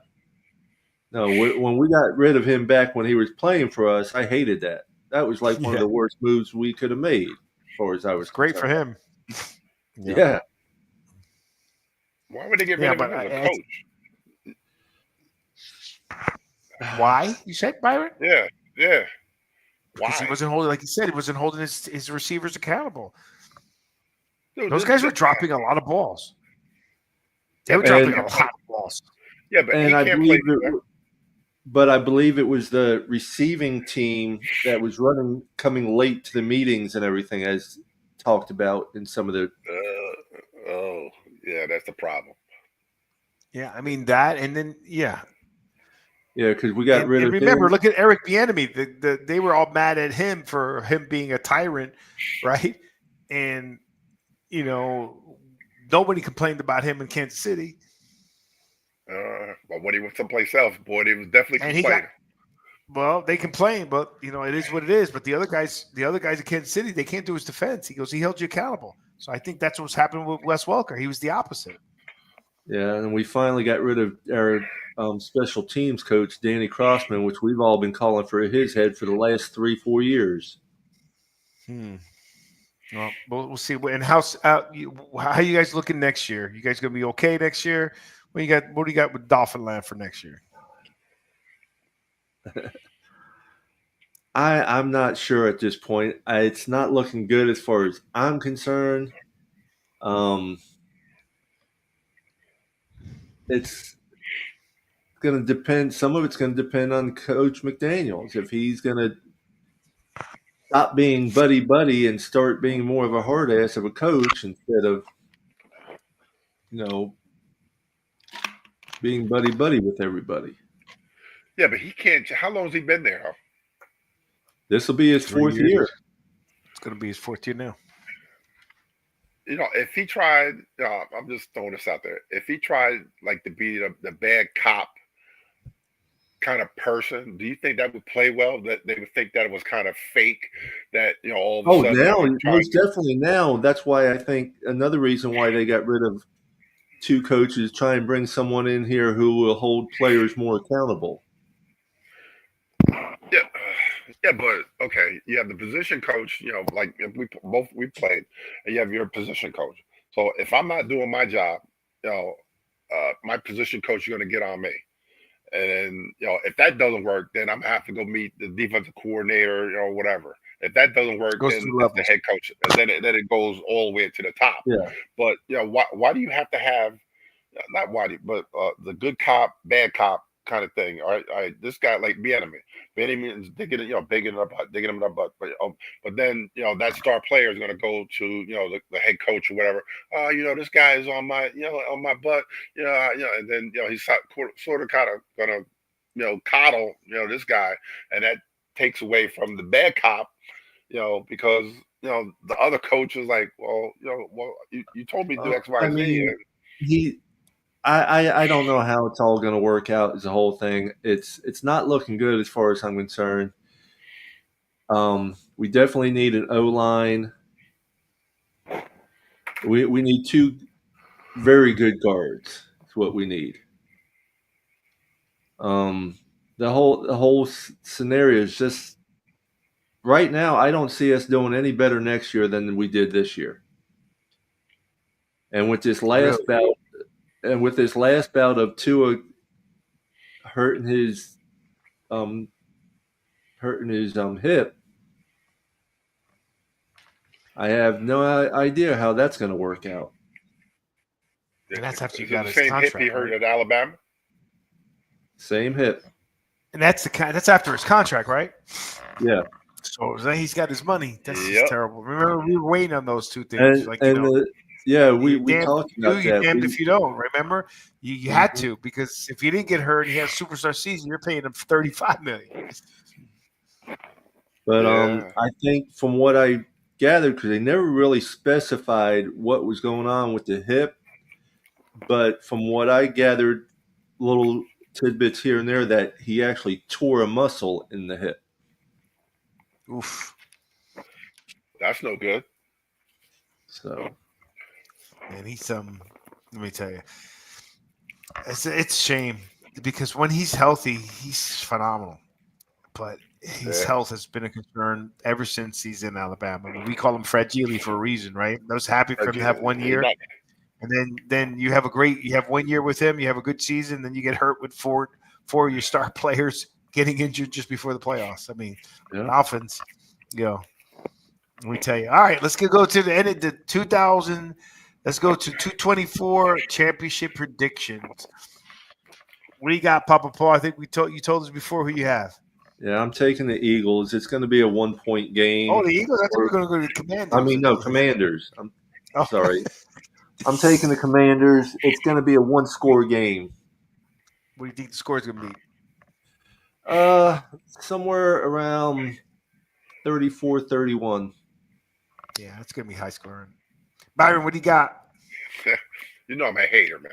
No, when we got rid of him back when he was playing for us, I hated that. That was like one of the worst moves we could have made, as far as I was great for him. Yeah. Why would they get rid of him as a coach? Why? You said, Byron? Yeah. Because he wasn't holding, like you said, he wasn't holding his receivers accountable. Dude, those guys were dropping a lot of balls. They were dropping a lot of balls. Yeah, but he can't play. But I believe it was the receiving team that was coming late to the meetings and everything, as talked about in some of the. Yeah, that's the problem. Yeah, I mean that, and then Yeah, because we got rid of. Remember, look at Eric Bieniemy. They were all mad at him for him being a tyrant, right? And nobody complained about him in Kansas City. But when he went someplace else, boy, he was definitely complaining. They complain, but it is what it is. But the other guys in Kansas City, they can't do his defense. He goes, he held you accountable. So I think that's what's happening with Wes Welker. He was the opposite. Yeah, and we finally got rid of our special teams coach, Danny Crossman, which we've all been calling for his head for the last 3-4 years. Well, we'll see. And how you guys looking next year? You guys gonna be okay next year? What do you got with Dolphin Land for next year? I'm not sure at this point. It's not looking good as far as I'm concerned. It's going to depend. Some of it's going to depend on Coach McDaniels. If he's going to stop being buddy and start being more of a hard ass of a coach instead of, being buddy with everybody. Yeah, but he can't. How long has he been there? This will be his 3 fourth years. year. It's going to be his fourth year now. If he tried, I'm just throwing this out there. If he tried like to be the bad cop kind of person, do you think that would play well? That they would think that it was kind of fake? That all of a sudden, now most definitely now. That's why I think another reason why they got rid of 2 coaches, try and bring someone in here who will hold players more accountable. Yeah, but okay, you have the position coach. Like if we played, and you have your position coach. So if I'm not doing my job, my position coach is going to get on me. And then, if that doesn't work, then I'm gonna have to go meet the defensive coordinator, whatever. If that doesn't work, then it's the head coach, and then it goes all the way to the top. Yeah. But why do you have to have not why do you, but the good cop, bad cop kind of thing? All right. This guy like Benjamin's digging him in the butt. But then that star player is gonna go to the head coach or whatever. This guy is on my butt. And then he's sort of kind of gonna coddle this guy, and that takes away from the bad cop. Because the other coach is like, well, you told me to do X, Y, Z. I don't know how it's all going to work out as a whole thing. It's not looking good as far as I'm concerned. We definitely need an O-line. We need 2 very good guards. That's what we need. The whole scenario is just right now. I don't see us doing any better next year than we did this year. And with this last bout. And with this last bout of Tua hurting his hip, I have no idea how that's going to work out. And that's after you got his same contract. Hip he hurt at Alabama. Same hip. And that's after his contract, right? Yeah. So he's got his money. That's just terrible. Remember, we were waiting on those 2 things. We talked about that. Damned if you don't. Remember, you had to, because if you didn't get hurt and he had a superstar season, you're paying him $35 million. But I think from what I gathered, because they never really specified what was going on with the hip, but from what I gathered, little tidbits here and there, that he actually tore a muscle in the hip. Oof. That's no good. So. And he's let me tell you, it's a shame, because when he's healthy, he's phenomenal. But his health has been a concern ever since he's in Alabama. I mean, we call him Fragile for a reason, right? I was happy for him to have 1 year, and then you have 1 year with him, you have a good season, then you get hurt with four of your star players getting injured just before the playoffs. I mean, Dolphins, let me tell you. All right, let's go to the end of the 2000. Let's go to 224 championship predictions. What do you got, Papa Paul? I think you told us before who you have. Yeah, I'm taking the Eagles. It's going to be a 1-point game. Oh, the Eagles? I thought we were going to go to the Commanders. I mean, no, Commanders. Sorry. I'm taking the Commanders. It's going to be a 1-score game. What do you think the score is going to be? Somewhere around 34-31. Yeah, it's going to be high scoring. Byron, what do you got? I'm a hater, man.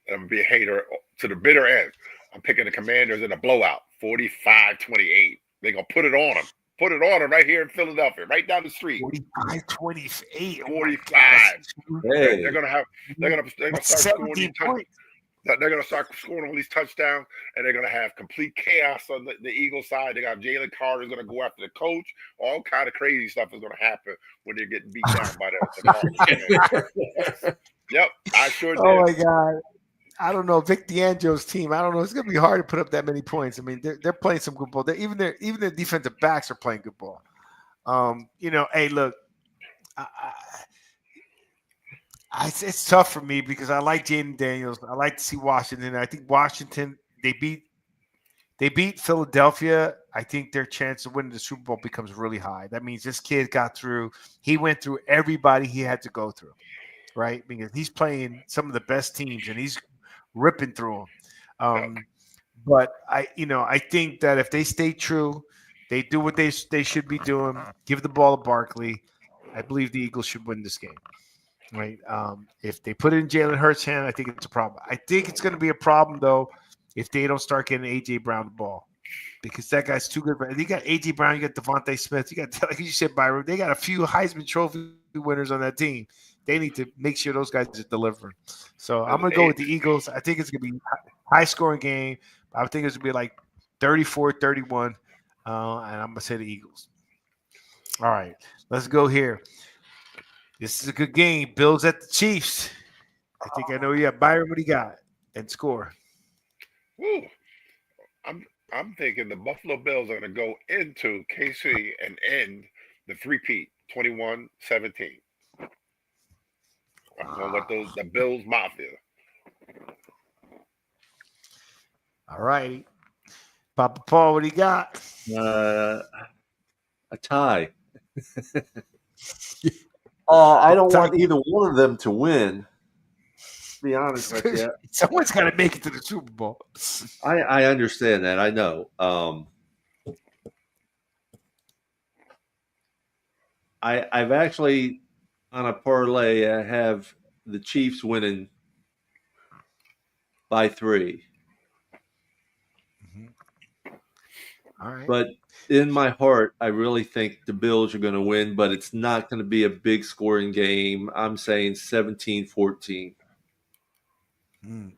I'm going to be a hater to the bitter end. I'm picking the Commanders in a blowout, 45-28. They're going to put it on them. Put it on them right here in Philadelphia, right down the street. 45-28. 45. Hey. They're going to start scoring these points. They're going to start scoring all these touchdowns, and they're going to have complete chaos on the Eagles side. They got Jalen Carter going to go after the coach. All kind of crazy stuff is going to happen when they're getting beat down by the Yep, I sure did. Oh, my God. I don't know. Vic D'Angelo's team, I don't know. It's going to be hard to put up that many points. I mean, they're playing some good ball. Even their defensive backs are playing good ball. Hey, look, it's tough for me because I like Jaden Daniels. I like to see Washington. I think Washington, they beat Philadelphia. I think their chance of winning the Super Bowl becomes really high. That means this kid got through. He went through everybody he had to go through, right? Because he's playing some of the best teams and he's ripping through them. But I think that if they stay true They do what they should be doing. Give the ball to Barkley. I believe the Eagles should win this game. Right? If they put it in Jalen Hurts' hand, I think it's a problem. I think it's going to be a problem though if they don't start getting AJ Brown the ball, because that guy's too good. You got AJ Brown, you got Devontae Smith, you got, like you said, Byron. They got a few Heisman Trophy winners on that team. They need to make sure those guys are delivering. So I'm going to go with the Eagles. I think it's going to be a high-scoring game. I think it's going to be like 34-31, and I'm going to say the Eagles. All right, let's go here. This is a good game. Bills at the Chiefs. I think I know you have Byron. What do you got? And score. Woo. I'm thinking the Buffalo Bills are going to go into KC and end the three-peat 21-17. I'm going with the Bills Mafia. All righty. Papa Paul, what do you got? A tie. I don't want either one of them to win. To be honest with you, someone's got to make it to the Super Bowl. I understand that. I know. I've actually on a parlay. I have the Chiefs winning by 3. Mm-hmm. All right. But in my heart, I really think the Bills are going to win, but it's not going to be a big scoring game. I'm saying 17-14. I'm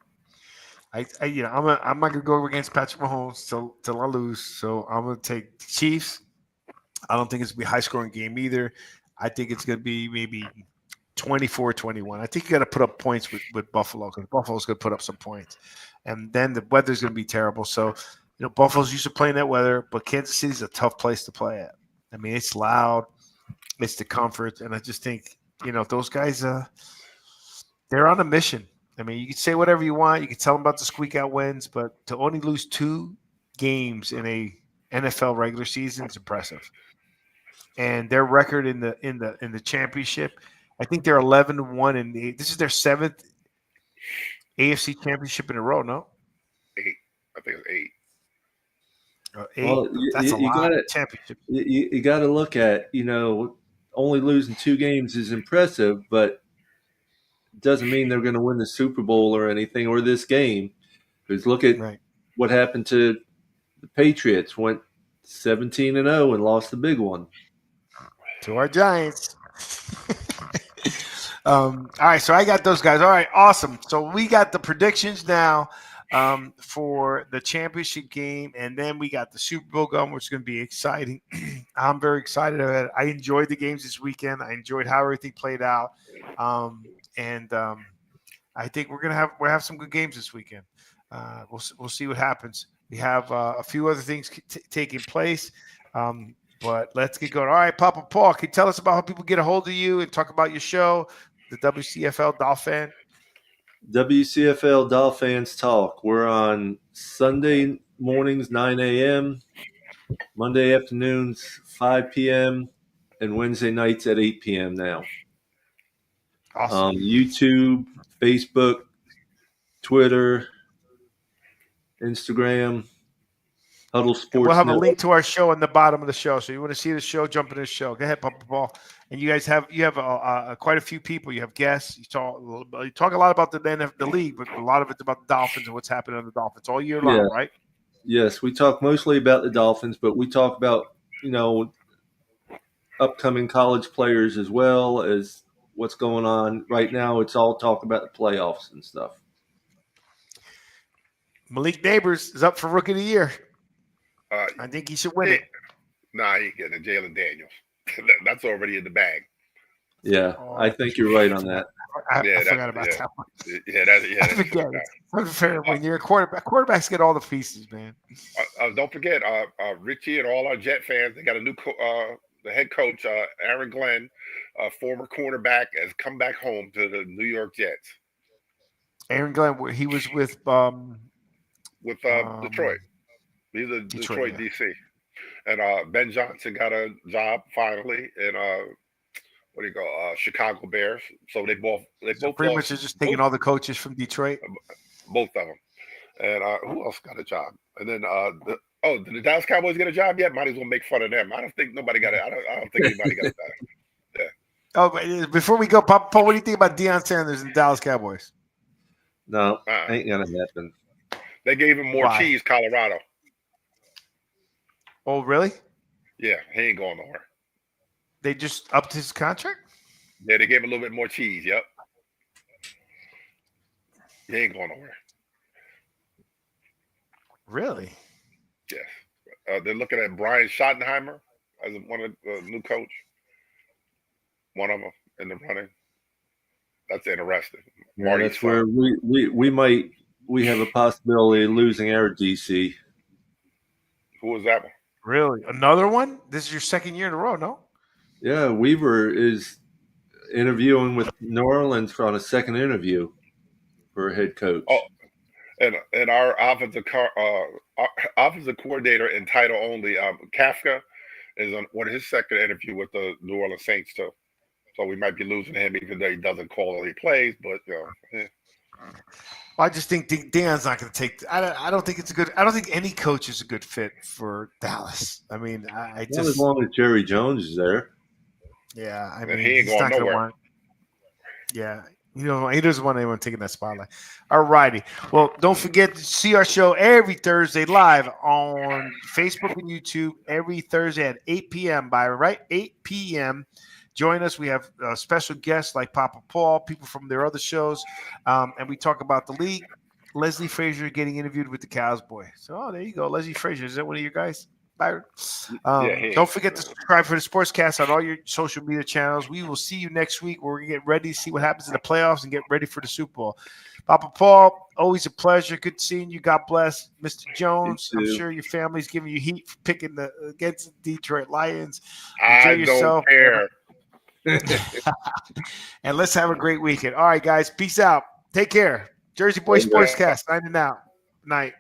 not gonna go against Patrick Mahomes till I lose. So I'm gonna take the Chiefs. I don't think it's gonna be a high scoring game either. I think it's gonna be maybe 24-21. I think you got to put up points with Buffalo, because Buffalo's gonna put up some points, and then the weather's gonna be terrible. So Buffalo's used to playing that weather, but Kansas City's a tough place to play at. I mean, it's loud, it's the comfort, and I just think those guys they're on a mission. I mean, you can say whatever you want. You can tell them about the squeak out wins, but to only lose 2 games in a NFL regular season is impressive. And their record in the championship, I think they're 11-1, and this is their 7th AFC championship in a row. No, 8. I think it's 8. 8. Well, That's a lot of championships. You got to look at only losing 2 games is impressive, but doesn't mean they're going to win the Super Bowl or anything, or this game. Because look at what happened to the Patriots. Went 17-0 and lost the big one to our Giants. All right, so I got those guys. All right, awesome. So we got the predictions now for the championship game, and then we got the Super Bowl going, which is going to be exciting. I'm very excited about it. I enjoyed the games this weekend. I enjoyed how everything played out. And I think we'll have some good games this weekend. We'll see what happens. We have a few other things taking place, but let's get going. All right, Papa Paul, can you tell us about how people get a hold of you and talk about your show, the WCFL Dolphin? WCFL Dolphins Talk. We're on Sunday mornings 9 a.m., Monday afternoons 5 p.m., and Wednesday nights at 8 p.m. now. Awesome. YouTube, Facebook, Twitter, Instagram, Huddle Sports. We'll have a link to our show on the bottom of the show. So you want to see the show, jump into the show. Go ahead, Papa Paul. And you guys have quite a few people. You have guests. You talk a lot about the league, but a lot of it's about the Dolphins and what's happening on the Dolphins all year long, right? Yes, we talk mostly about the Dolphins, but we talk about upcoming college players as well as what's going on right now. It's all talk about the playoffs and stuff. Malik Nabers is up for Rookie of the Year. I think he should win it. Nah, he ain't getting it. Jalen Daniels. That's already in the bag. Yeah, I think you're right on that. I forgot about that one. I forget. It's unfair when you're a quarterback. Quarterbacks get all the pieces, man. Don't forget, Richie and all our Jet fans, they got a new the head coach, Aaron Glenn, former cornerback, has come back home to the New York Jets. Aaron Glenn, he was with Detroit. He's a Detroit DC. And Ben Johnson got a job finally in Chicago Bears. So they both pretty much just taking all the coaches from Detroit. Both of them. And who else got a job? And then Oh, did the Dallas Cowboys get a job yet? Might as well make fun of them. I don't think nobody got it. I don't think anybody got it. Oh, but before we go, Papa Paul, what do you think about Deion Sanders and the Dallas Cowboys? No, ain't gonna happen. They gave him more cheese, Colorado. Oh, really? Yeah, he ain't going nowhere. They just upped his contract? Yeah, they gave him a little bit more cheese. Yep. He ain't going nowhere. Really? Yes. They're looking at Brian Schottenheimer as one of the new coach. One of them in the running. That's interesting. Yeah, that's where we have a possibility of losing our DC. Who was that one? Really? Another one? This is your second year in a row, no? Yeah, Weaver is interviewing with New Orleans on a second interview for a head coach. Oh, and our offensive coordinator in title only, Kafka, is on his second interview with the New Orleans Saints too. So we might be losing him even though he doesn't call any plays. But I just think Deion's not going to take. I don't think it's a good. I don't think any coach is a good fit for Dallas. I mean, I just as long as Jerry Jones is there. Yeah, I mean, he ain't going nowhere. Yeah, he doesn't want anyone taking that spotlight. All righty. Well, don't forget to see our show every Thursday live on Facebook and YouTube every Thursday at 8 p.m. Byron, right? 8 p.m. Join us. We have special guests like Papa Paul, people from their other shows, and we talk about the league. Leslie Frazier getting interviewed with the Cowboys. So, there you go. Leslie Frazier. Is that one of your guys? Byron. Don't forget to subscribe for the Sportscast on all your social media channels. We will see you next week where we get ready to see what happens in the playoffs and get ready for the Super Bowl. Papa Paul, always a pleasure. Good seeing you. God bless. Mr. Jones, I'm sure your family's giving you heat for picking against the Detroit Lions. Enjoy yourself. Don't care. And let's have a great weekend. All right, guys. Peace out. Take care. Jersey Boy Sportscast signing out. Night.